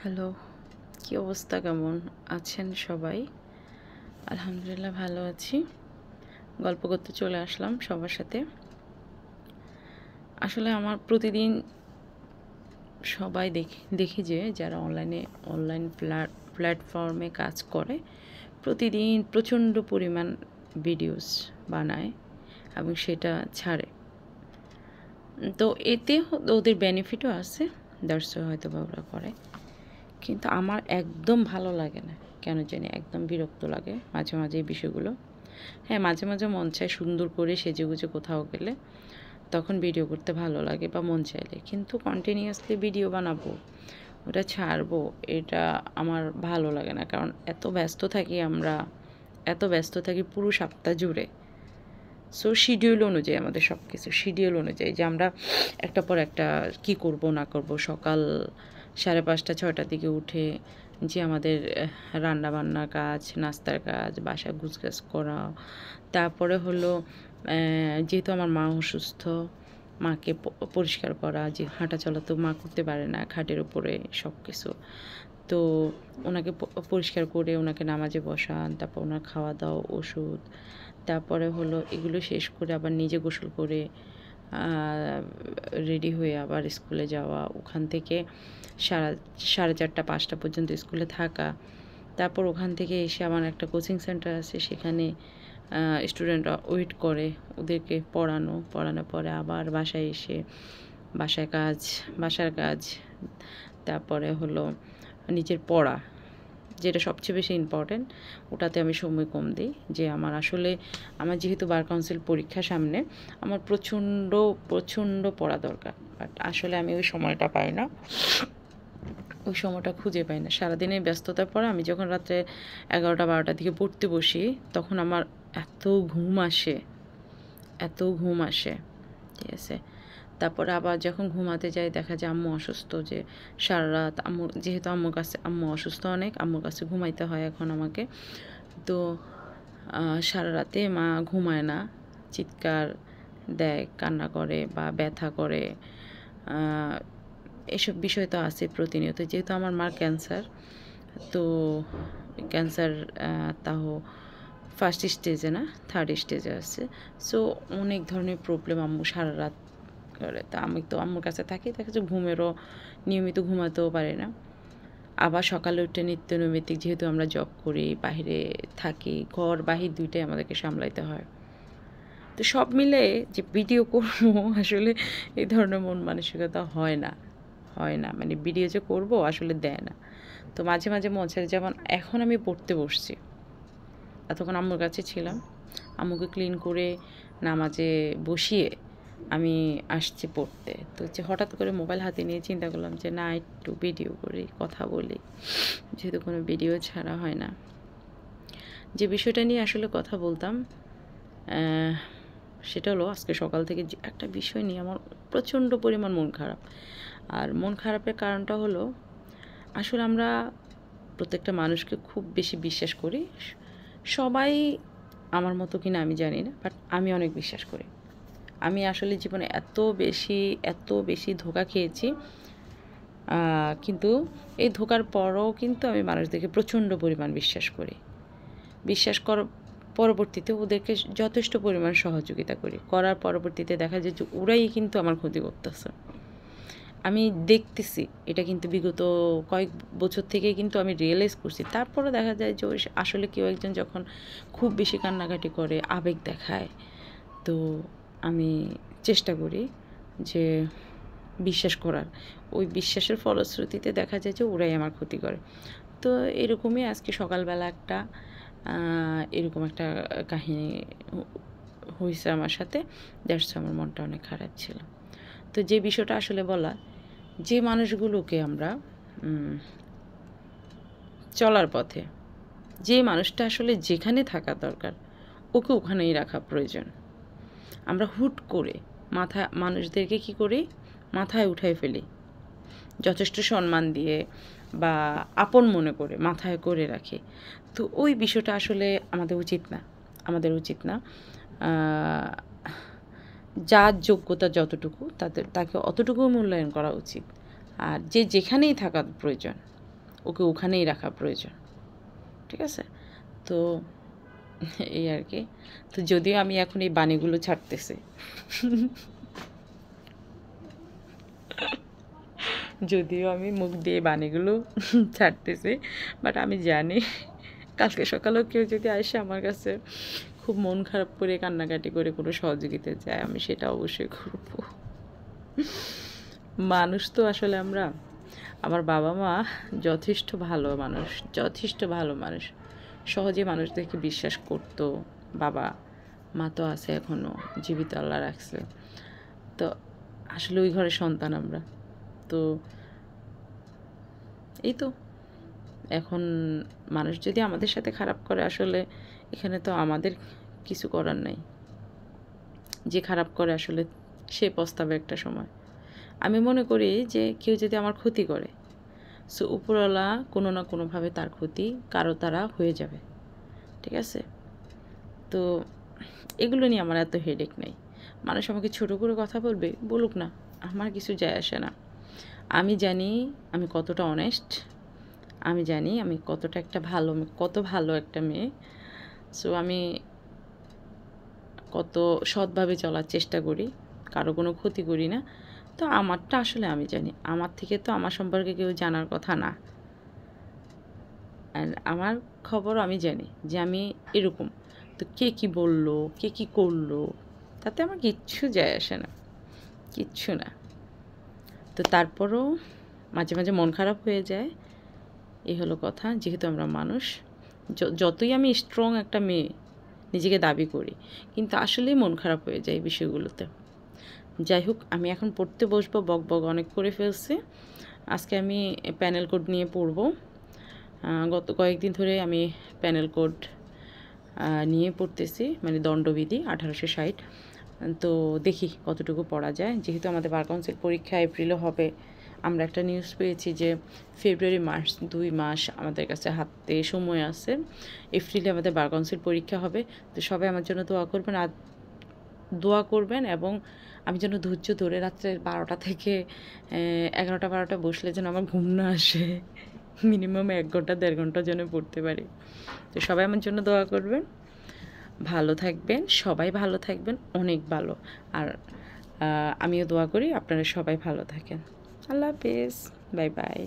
Hello, কি অবস্থা? কেমন আছেন সবাই? আলহামদুলিল্লাহ ভালো আছি। গল্প করতে চলে আসলাম সবার সাথে। আসলে আমার প্রতিদিন সবাই দেখি যে যারা অনলাইন প্ল্যাটফর্মে কাজ করে, প্রতিদিন প্রচণ্ড পরিমাণ ভিডিওস বানায় এবং সেটা ছাড়ে। তো এতে ওদের বেনিফিটও আছে, দ্যাটস হয়তোবা ওরা করে। কিন্তু আমার একদম ভালো লাগে না, কেন জানি একদম বিরক্ত লাগে মাঝে মাঝে এই বিষয়গুলো। হ্যাঁ, মাঝে মাঝে মন চায় সুন্দর করে সেজেগুজে কোথাও গেলে, তখন ভিডিও করতে ভালো লাগে বা মন চাইলে, কিন্তু কন্টিনিউয়াসলি ভিডিও বানাবো, ওটা ছাড়বো, এটা আমার ভালো লাগে না। কারণ এত ব্যস্ত থাকি পুরো সপ্তাহ জুড়ে। সো শিডিউল অনুযায়ী আমাদের সব কিছু শিডিউল অনুযায়ী, যে আমরা একটা পর একটা কি করব না করব, সকাল 5:30 6টার দিকে উঠে যে আমাদের রান্না বান্নার কাজ, নাস্তার কাজ, বাসা গুছগাছ করা, তারপরে হলো যেহেতু আমার মা অসুস্থ, মাকে পরিষ্কার করা, যে হাঁটা চলা তো মা করতে পারে না খাটের উপরে সব কিছু, তো ওনাকে পরিষ্কার করে ওনাকে নামাজে বসান, তারপর ওনার খাওয়া দাওয়া, ওষুধ, তারপরে হলো এগুলো শেষ করে আবার নিজে গোসল করে রেডি হয়ে আবার স্কুলে যাওয়া, ওখান থেকে 4:30 5টা পর্যন্ত স্কুলে থাকা, তারপর ওখান থেকে এসে আমার একটা কোচিং সেন্টার আছে, সেখানে স্টুডেন্টরা ওয়েট করে, ওদেরকে পড়ানোর পরে আবার বাসায় এসে বাসার কাজ, তারপরে হলো নিজের পড়া, যেটা সবচেয়ে বেশি ইম্পর্টেন্ট, ওটাতে আমি সময় কম দিই। যে আমার যেহেতু বার কাউন্সিল পরীক্ষা সামনে, আমার প্রচণ্ড পড়া দরকার, বাট আসলে আমি ওই সময়টা পাই না, ওই সময়টা খুঁজে পাই না। সারাদিনের ব্যস্ততার পর আমি যখন রাত্রে 11টা 12টার দিকে পড়তে বসি, তখন আমার এত ঘুম আসে, ঠিক আছে। তারপরে আবার যখন ঘুমাতে যাই, দেখা যায় আম্মু অসুস্থ, যে সারা রাত যেহেতু আম্মু অসুস্থ অনেক, আম্মুর কাছে ঘুমাইতে হয় এখন আমাকে। তো সারা রাতে মা ঘুমায় না, চিৎকার দেয়, কান্না করে বা ব্যথা করে, এসব বিষয় তো আছে প্রতিনিয়ত। যেহেতু আমার মার ক্যান্সার, তো ক্যান্সার তাও ফার্স্ট স্টেজে না, থার্ড স্টেজে আছে। সো অনেক ধরনের প্রবলেম আম্মু সারা রাত করে। তা আমি তো আম্মুর কাছে থাকি, দেখা যাচ্ছে নিয়মিত ঘুমাতেও পারি না। আবার সকালে উঠে নিত্য নৈমিত্তিক, যেহেতু আমরা জব করি, বাহিরে থাকি, ঘর বাহির দুইটাই আমাদেরকে সামলাইতে হয়। তো সব মিলে যে ভিডিও করবো, আসলে এই ধরনের মন মানসিকতা হয় না, মানে ভিডিও যে করবো আসলে দেয় না। তো মাঝে মাঝে মন চায়, যেমন এখন আমি পড়তে বসছি, এতক্ষণ আম্মুর কাছে ছিলাম, আম্মুকে ক্লিন করে নামাজে বসিয়ে আমি আসছি পড়তে। তো হচ্ছে হঠাৎ করে মোবাইল হাতে নিয়ে চিন্তা করলাম যে না, একটু ভিডিও করি, কথা বলি, যেহেতু কোনো ভিডিও ছাড়া হয় না। যে বিষয়টা নিয়ে আসলে কথা বলতাম, সেটা হলো আজকে সকাল থেকে যে একটা বিষয় নিয়ে আমার প্রচণ্ড পরিমাণ মন খারাপ। আর মন খারাপের কারণটা হলো, আসলে আমরা প্রত্যেকটা মানুষকে খুব বেশি বিশ্বাস করি। সবাই আমার মতো কিনা আমি জানি না, বাট আমি অনেক বিশ্বাস করি। আমি আসলে জীবনে এত বেশি ধোঁকা খেয়েছি, কিন্তু এই ধোঁকার পরও কিন্তু আমি মানুষদেরকে প্রচণ্ড পরিমাণ বিশ্বাস করি। পরবর্তীতে ওদেরকে যথেষ্ট পরিমাণ সহযোগিতা করার পরবর্তীতে দেখা যায় যে ওরাই কিন্তু আমার ক্ষতি করতেছে। আমি দেখতেছি এটা, কিন্তু বিগত কয়েক বছর থেকে কিন্তু আমি রিয়েলাইজ করছি। তারপরে দেখা যায় যে আসলে কেউ একজন যখন খুব বেশি কান্নাকাটি করে, আবেগ দেখায়, তো আমি চেষ্টা করি যে বিশ্বাস করার। ওই বিশ্বাসের ফলশ্রুতিতে দেখা যায় যে ওরাই আমার ক্ষতি করে। তো এরকমই আজকে সকালবেলা এরকম একটা কাহিনী হয়েছে আমার সাথে, দ্যাটস আমার মনটা অনেক খারাপ ছিল। তো যে বিষয়টা আসলে বলা, যে মানুষগুলোকে আমরা চলার পথে, যে মানুষটা আসলে যেখানে থাকা দরকার ওকে ওখানেই রাখা প্রয়োজন। আমরা হুট করে মানুষদেরকে কি করি, মাথায় উঠাই ফেলি, যথেষ্ট সম্মান দিয়ে বা আপন মনে করে মাথায় করে রাখি। তো ওই বিষয়টা আসলে আমাদের উচিত না। যার যোগ্যতা যতটুকু, তাকে অতটুকু মূল্যায়ন করা উচিত। আর যে যেখানেই থাকা প্রয়োজন, ওকে ওখানেই রাখা প্রয়োজন, ঠিক আছে? তো এই আর কি। তো যদিও আমি এখন এই বাণীগুলো ছাড়তেছি, যদিও আমি মুখ দিয়ে বাণীগুলো ছাড়তেছি, বাট আমি জানি কালকে সকালেও কেউ যদি আসে আমার কাছে খুব মন খারাপ করে কান্নাকাটি করে কোনো সহযোগিতা চায়, আমি সেটা অবশ্যই করব। মানুষ তো আসলে আমরা, আমার বাবা মা যথেষ্ট ভালো মানুষ, যথেষ্ট ভালো মানুষ, সহজে মানুষদেরকে বিশ্বাস করতো। বাবা মা তো আছে এখনও, জীবিত আল্লাহ রাখছে। তো আসলে ওই ঘরের সন্তান আমরা। তো এই তো, এখন মানুষ যদি আমাদের সাথে খারাপ করে, আসলে এখানে তো আমাদের কিছু করার নাই। যে খারাপ করে আসলে সে পস্তাবে একটা সময়। আমি মনে করি যে কেউ যদি আমার ক্ষতি করে, সো উপরওয়ালা কোনো না কোনোভাবে তার ক্ষতি কারো দ্বারা হয়ে যাবে, ঠিক আছে? তো এগুলো নিয়ে আমার এত হেডেক নেই। মানুষ আমাকে ছোটো করে কথা বলবে, বলুক না, আমার কিছু যায় আসে না। আমি জানি আমি কতটা অনেস্ট, আমি জানি আমি কতটা একটা ভালো, কত ভালো একটা মেয়ে। সো আমি কত সৎভাবে চলার চেষ্টা করি, কারো কোনো ক্ষতি করি না। তো আমারটা আসলে আমি জানি, আমার থেকে তো আমার সম্পর্কে কেউ জানার কথা না। অ্যান্ড আমার খবর আমি জানি যে আমি এরকম। তো কে কী বললো, কে কী করলো, তাতে আমার কিচ্ছু যায় আসে না, কিচ্ছু না। তো তারপরও মাঝে মাঝে মন খারাপ হয়ে যায়, এই হলো কথা। যেহেতু আমরা মানুষ, যতই আমি স্ট্রং একটা মেয়ে নিজেকে দাবি করি, কিন্তু আসলেই মন খারাপ হয়ে যায় এই বিষয়গুলোতে। যাই হোক, আমি এখন পড়তে বসবো, বক বক অনেক করে ফেলছি। আজকে আমি প্যানেল কোড নিয়ে পড়ব। গত কয়েকদিন ধরে আমি প্যানেল কোড নিয়ে পড়তেছি, মানে দণ্ডবিধি 1860। তো দেখি কতটুকু পড়া যায়। যেহেতু আমাদের বার কাউন্সিল পরীক্ষা এপ্রিলে হবে, আমরা একটা নিউজ পেয়েছি যে ফেব্রুয়ারি মার্চ 2 মাস আমাদের কাছে হাতে সময় আছে। এপ্রিলে আমাদের বার কাউন্সিল পরীক্ষা হবে। তো সবাই আমার জন্য দোয়া করবেন, আর দোয়া করবেন, এবং আমি যেন ধৈর্য ধরে রাত্রে 12টা থেকে 11টা-12টা বসলে যেন আমার ঘুম না আসে। মিনিমাম 1 ঘন্টা 1.5 ঘন্টা যেন পড়তে পারি। তো সবাই আমার জন্য দোয়া করবেন, ভালো থাকবেন, সবাই ভালো থাকবেন, অনেক ভালো। আর আমিও দোয়া করি আপনারা সবাই ভালো থাকেন। আল্লাহ হাফেজ, বাই বাই।